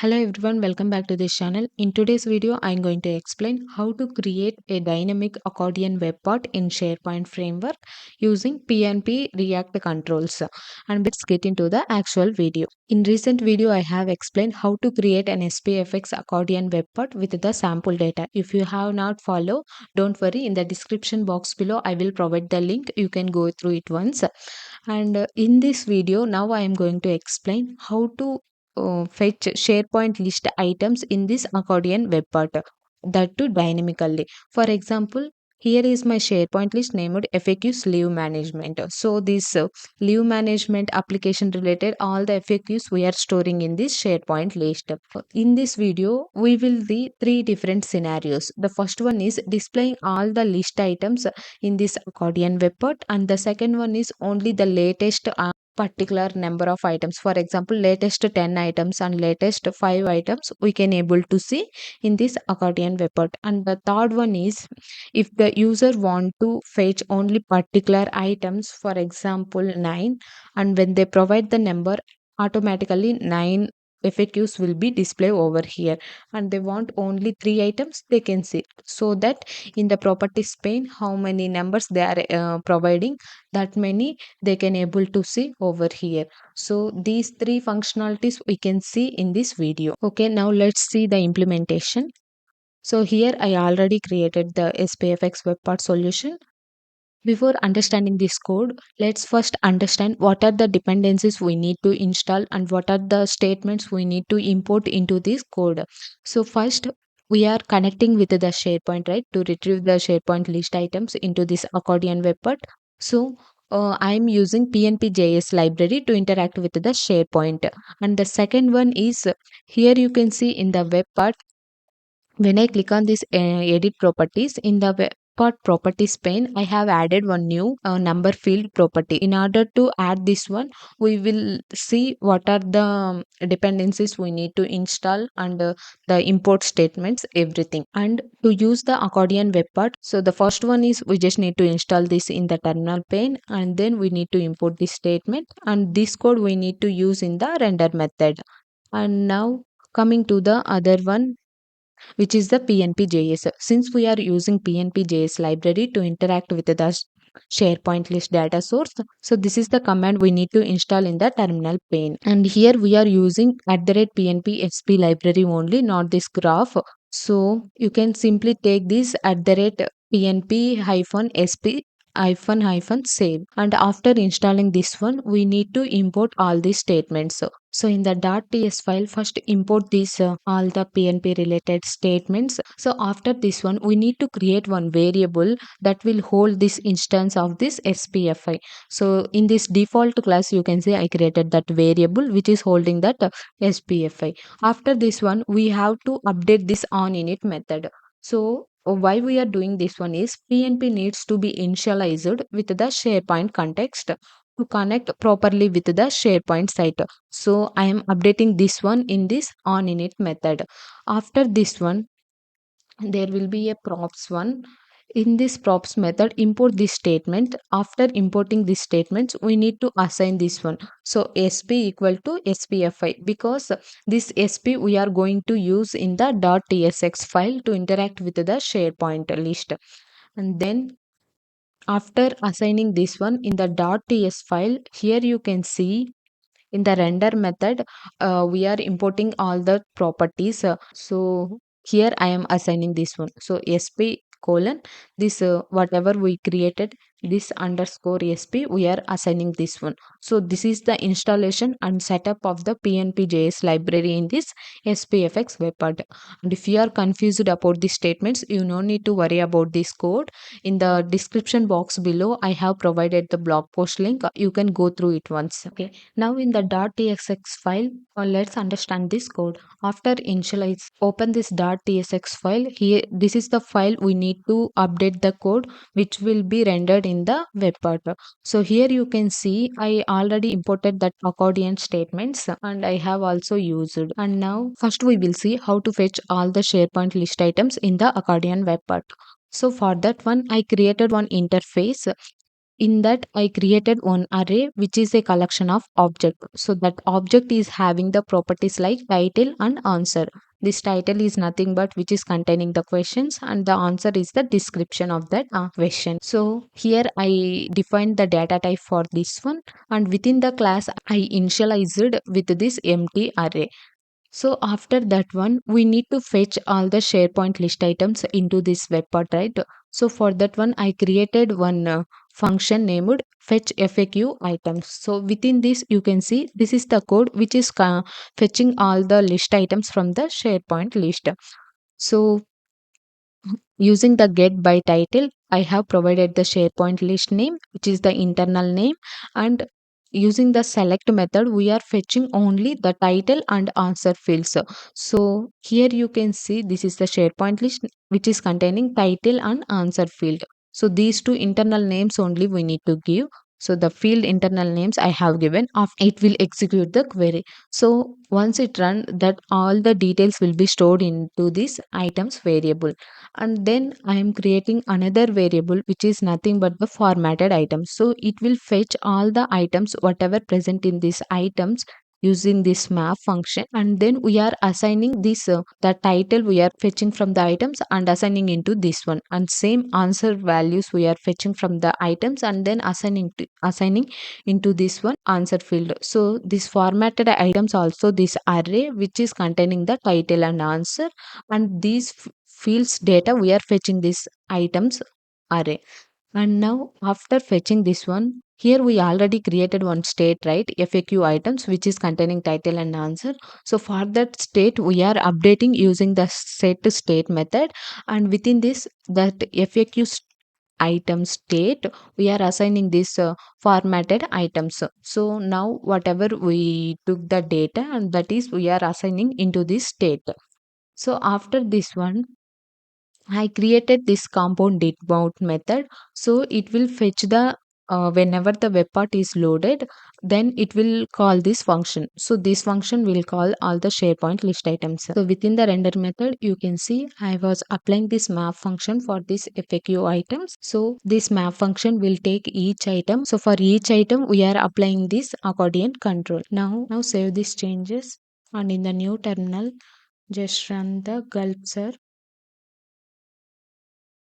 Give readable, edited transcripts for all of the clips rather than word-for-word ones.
Hello everyone, welcome back to this channel. In today's video, I'm going to explain how to create a dynamic accordion web part in SharePoint Framework using PnP React controls. And let's get into the actual video. In recent video, I have explained how to create an SPFX accordion web part with the sample data. If you have not followed, don't worry. In the description box below, I will provide the link. You can go through it once. And in this video, now I am going to explain how to fetch SharePoint list items in this accordion web part, that too dynamically. For example, here is my SharePoint list named FAQs leave management. So this leave management application related all the FAQs we are storing in this SharePoint list. In this video, we will see three different scenarios. The first one is displaying all the list items in this accordion web part, and the second one is only the latest particular number of items. For example, latest 10 items and latest 5 items we can able to see in this accordion webpart. And the third one is if the user want to fetch only particular items, for example 9, and when they provide the number, automatically 9 FAQs will be displayed over here, and they want only 3 items, they can see, so that in the properties pane how many numbers they are providing, that many they can able to see over here. So these three functionalities we can see in this video. Okay, now let's see the implementation. So here I already created the spfx web part solution. Before understanding this code, let's first understand what are the dependencies we need to install and what are the statements we need to import into this code. So first, we are connecting with the SharePoint, right, to retrieve the SharePoint list items into this accordion web part. So I'm using PnP library to interact with the SharePoint. And the second one is here you can see in the web part, when I click on this edit properties in the Webpart properties pane, I have added one new number field property. In order to add this one, we will see what are the dependencies we need to install and the import statements, everything. And to use the accordion webpart, so the first one is we just need to install this in the terminal pane, and then we need to import this statement, and this code we need to use in the render method. And now coming to the other one, which is the PnP.js. Since we are using PnP.js library to interact with the SharePoint list data source, so this is the command we need to install in the terminal pane. And here we are using @PnP SP library only, not this graph. So you can simply take this @PnP hyphen SP hyphen save, and after installing this one we need to import all these statements. So in the .ts file, first import these all the PnP related statements. So after this one, we need to create one variable that will hold this instance of this SPFI. So in this default class, you can say I created that variable which is holding that SPFI. After this one, we have to update this on init method. So why we are doing this one is PnP needs to be initialized with the SharePoint context to connect properly with the SharePoint site. So I am updating this one in this on init method. After this one, there will be a props one. In this props method, import this statement. After importing these statements, we need to assign this one. So sp equal to spfi, because this sp we are going to use in the .tsx file to interact with the SharePoint list. And then after assigning this one in the .ts file, here you can see in the render method, we are importing all the properties. So here I am assigning this one. So sp colon this whatever we created, this underscore sp, we are assigning this one. So this is the installation and setup of the PnP.js library in this spfx-webpart. And if you are confused about these statements, you no need to worry about this code. In the description box below, I have provided the blog post link. You can go through it once. Okay, now in the .tsx file, let's understand this code. After initialize, open this .tsx file. Here, this is the file we need to update the code which will be rendered in the web part. So here you can see I already imported that accordion statements and I have also used. And now first we will see how to fetch all the SharePoint list items in the accordion web part. So for that one, I created one interface. in that I created one array which is a collection of object. So that object is having the properties like title and answer. This title is nothing but which is containing the questions, and the answer is the description of that question. So here I defined the data type for this one, and within the class I initialized with this empty array. So after that one, we need to fetch all the SharePoint list items into this web part, right? So for that one, I created one function named fetch FAQ items. So within this, you can see this is the code which is fetching all the list items from the SharePoint list. So using the get by title, I have provided the SharePoint list name, which is the internal name, and using the select method, we are fetching only the title and answer fields. So here you can see this is the SharePoint list, which is containing title and answer field. So these two internal names only we need to give. So the field internal names I have given, after it will execute the query. So once it run, that all the details will be stored into this items variable, and then I am creating another variable which is nothing but the formatted items. So it will fetch all the items whatever present in these items using this map function, and then we are assigning this the title we are fetching from the items and assigning into this one, and same answer values we are fetching from the items and then assigning into this one answer field. So this formatted items also this array which is containing the title and answer, and these fields data we are fetching this items array. And now after fetching this one, here we already created one state, right? FAQ items which is containing title and answer. So for that state we are updating using the set to state method, and within this that FAQ item state we are assigning this formatted items. So now whatever we took the data, and that is we are assigning into this state. So after this one, I created this compound did mount method. So it will fetch the whenever the web part is loaded, then it will call this function. So this function will call all the SharePoint list items. So within the render method, you can see I was applying this map function for this FAQ items. So this map function will take each item. So for each item, we are applying this accordion control. Now save these changes, and in the new terminal, just run the gulp sir.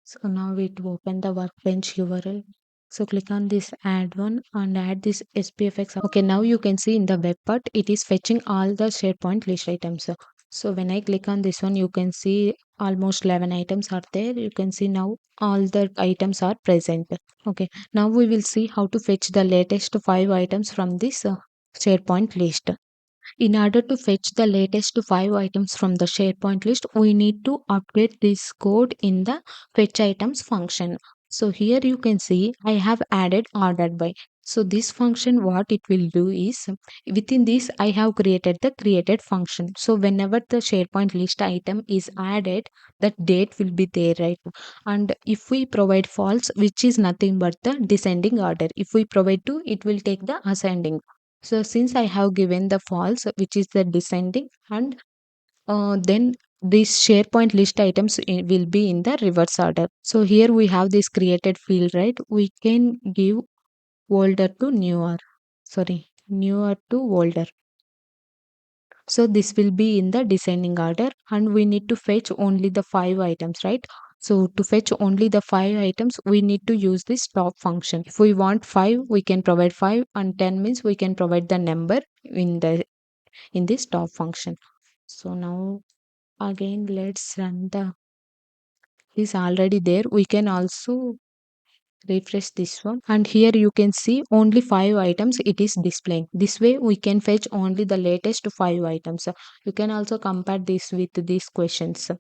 So now it will open the workbench URL. So click on this add one and add this SPFx. Okay, now you can see in the web part it is fetching all the SharePoint list items. So when I click on this one, you can see almost 11 items are there. You can see now all the items are present. Okay, now we will see how to fetch the latest 5 items from this SharePoint list. In order to fetch the latest 5 items from the SharePoint list, we need to update this code in the fetch items function. So here you can see I have added ordered by. So this function what it will do is within this I have created the created function. So whenever the SharePoint list item is added, that date will be there, right? And if we provide false, which is nothing but the descending order. If we provide 2, it will take the ascending. So since I have given the false, which is the descending, and then these SharePoint list items will be in the reverse order. So here we have this created field, right? We can give older to newer. Sorry, newer to older. So this will be in the descending order, and we need to fetch only the 5 items, right? So to fetch only the 5 items, we need to use this top function. If we want 5, we can provide 5, and 10 means we can provide the number in this top function. So now again let's run the is already there. We can also refresh this one, and here you can see only 5 items it is displaying. This way we can fetch only the latest 5 items. You can also compare this with these questions.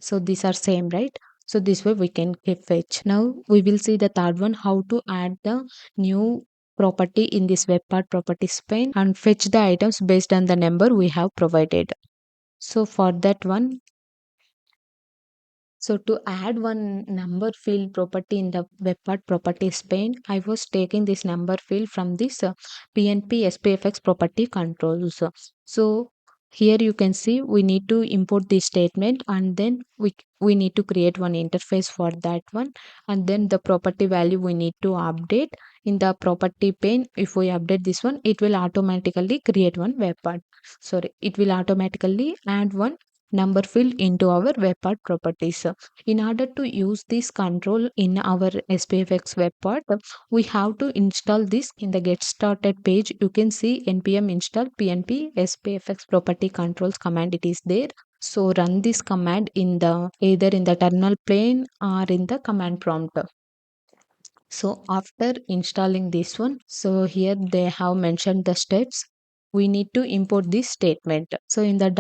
So these are same, right? So this way we can keep fetch. Now we will see the third one, how to add the new property in this web part properties pane and fetch the items based on the number we have provided. So for that one, so to add one number field property in the Webpart properties pane, I was taking this number field from this PnP SPFx property controls. So Here you can see we need to import this statement, and then we need to create one interface for that one, and then the property value we need to update in the property pane. If we update this one, it will automatically create one web part. Sorry, it will automatically add one number field into our web part properties. In order to use this control in our SPFX web part, we have to install this. In the get started page you can see npm install PnP SPFx property controls command, it is there. So run this command in the either in the terminal pane or in the command prompt. So after installing this one, so here they have mentioned the steps. We need to import this statement. So in the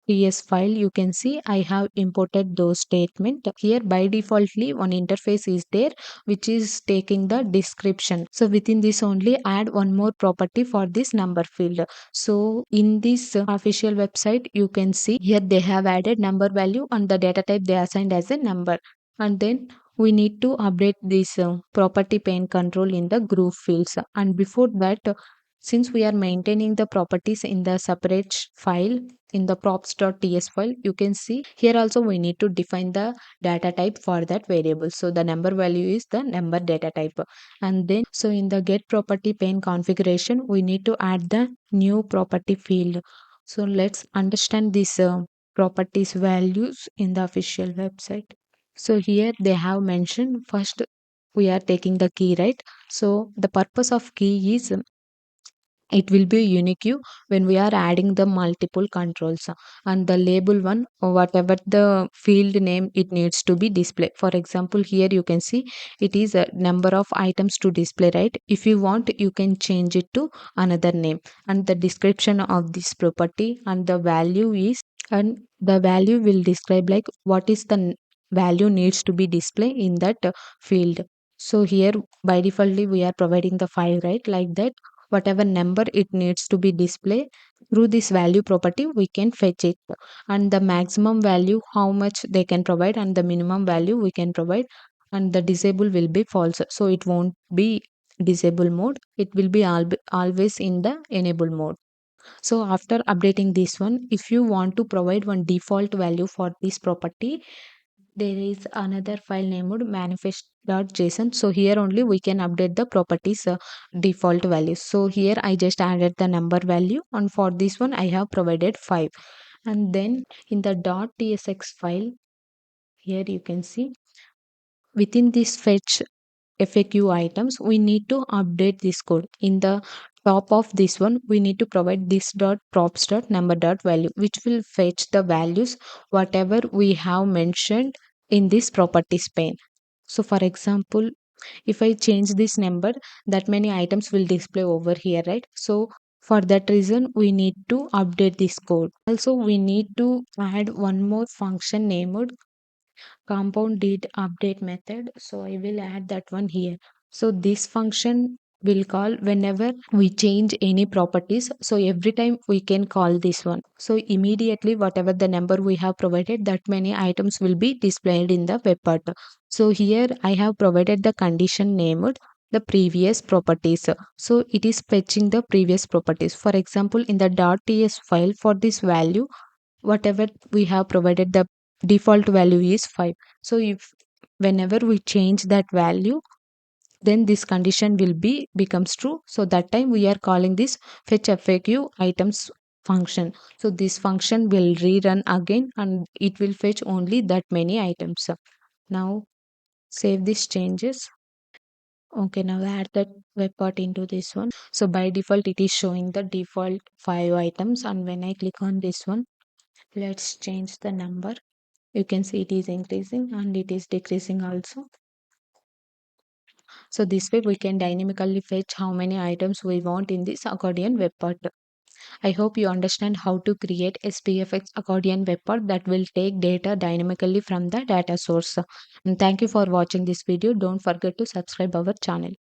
.ts file, you can see I have imported those statement. Here by defaultly one interface is there, which is taking the description. So within this only add one more property for this number field. So in this official website, you can see here they have added number value and the data type they assigned as a number. And then we need to update this property pane control in the group fields, and before that, since we are maintaining the properties in the separate file in the props.ts file, you can see here also we need to define the data type for that variable. So the number value is the number data type, and then so in the get property pane configuration we need to add the new property field. So let's understand these properties values in the official website. So here they have mentioned first we are taking the key, right? So the purpose of key is it will be unique when we are adding the multiple controls, and the label one whatever the field name it needs to be displayed. For example, here you can see it is a number of items to display, right? If you want you can change it to another name, and the description of this property and the value is, and the value will describe like what is the value needs to be displayed in that field. So here by defaultly we are providing the 5, right? Like that whatever number it needs to be displayed through this value property we can fetch it, and the maximum value how much they can provide and the minimum value we can provide, and the disable will be false, so it won't be disable mode, it will be always in the enable mode. So after updating this one, if you want to provide one default value for this property, there is another file named manifest.json. So here only we can update the properties default values. So here I just added the number value, and for this one I have provided 5. And then in the .tsx file, here you can see within this fetch FAQ items, we need to update this code. In the top of this one, we need to provide this dot props dot number dot value, which will fetch the values whatever we have mentioned in this properties pane. So for example, if I change this number, that many items will display over here, right? So for that reason, we need to update this code. Also, we need to add one more function named compound did update method, so I will add that one here. So this function will call whenever we change any properties, so every time we can call this one, so immediately whatever the number we have provided, that many items will be displayed in the web part. So here I have provided the condition named the previous properties, so it is fetching the previous properties. For example, in the .ts file, for this value whatever we have provided, the default value is 5. So if whenever we change that value, then this condition will be becomes true, so that time we are calling this fetch faq items function. So this function will rerun again and it will fetch only that many items. Now save these changes. Okay, now add that web part into this one. So by default it is showing the default 5 items, and when I click on this one, let's change the number. You can see it is increasing and it is decreasing also. So this way we can dynamically fetch how many items we want in this accordion web part. I hope you understand how to create a SPFX accordion web part that will take data dynamically from the data source. And thank you for watching this video. Don't forget to subscribe our channel.